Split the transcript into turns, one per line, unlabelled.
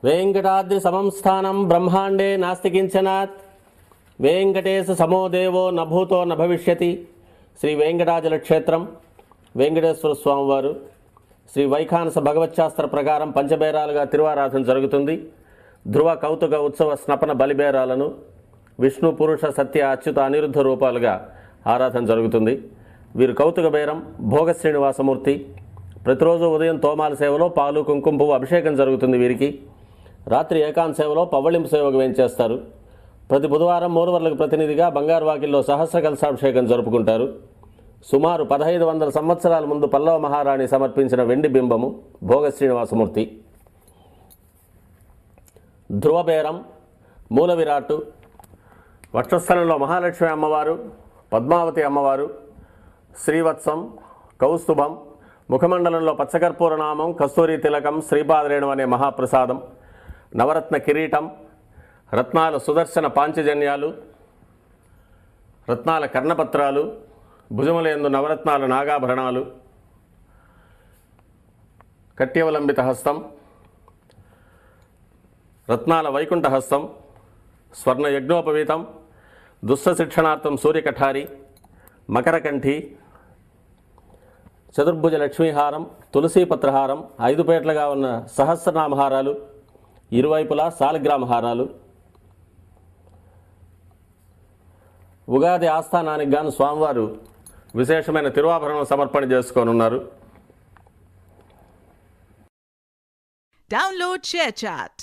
वेंकटाद्रि समं स्थानं ब्रह्मांडे नास्ति किंचनात् वेंकटेश समो देवो न भूतो न भविष्यति श्री वेंकटाचल क्षेत्रम वेंकटेश्वर स्वामी वारु श्री వైఖానస భగవచ్శాస్త్ర ప్రకారం పంచబేరాలుగా తిరువారాధన జరుగుతుంది. ధ్రువ కౌతుక ఉత్సవ స్నపన బలిబేరాలను విష్ణు పురుష సత్య అచ్యుత అనిరుద్ధ రూపాలుగా ఆరాధన జరుగుతుంది. వీరు కౌతుక బేరం భోగ శ్రీనివాసమూర్తి. ప్రతిరోజు ఉదయం తోమాల సేవలో పాలు కుంకుమ పువ్వు అభిషేకం జరుగుతుంది. వీరికి రాత్రి ఏకాంత సేవలో పవ్వళింపు సేవకు వేయించేస్తారు. ప్రతి బుధవారం మూడువర్లకు ప్రతినిధిగా బంగారు వాకిల్లో సహస్ర కలశాభిషేకం జరుపుకుంటారు. సుమారు 1500 సంవత్సరాల ముందు పల్లవ మహారాణి సమర్పించిన వెండి బింబము భోగ శ్రీనివాసమూర్తి. ధ్రువబేరం మూల విరాట్టు వక్షస్థలంలో మహాలక్ష్మి అమ్మవారు, పద్మావతి అమ్మవారు, శ్రీవత్సం, కౌస్తుభం, ముఖమండలంలో పచ్చకర్పూర నామం, కస్తూరి తిలకం, శ్రీపాదరేణు అనే మహాప్రసాదం, నవరత్న కిరీటం, రత్నాల సుదర్శన పాంచజన్యాలు, రత్నాల కర్ణపత్రాలు, భుజములందు నవరత్నాల నాగాభరణాలు, కట్యవలంబిత హస్తం, రత్నాల వైకుంఠ హస్తం, స్వర్ణ యజ్ఞోపవీతం, దుష్ట శిక్షణార్థం సూర్యకఠారి, మకరకంఠి, చతుర్భుజ లక్ష్మీహారం, తులసీపత్రహారం, 5 పేట్లుగా ఉన్న సహస్రనామహారాలు, ఇరువైపులా సాలిగ్రామహారాలు. ఉగాది ఆస్థానానికి గాను స్వామివారు విశేషమైన తిరువాభరణం సమర్పణ చేసుకోనున్నారు.
Download ShareChat.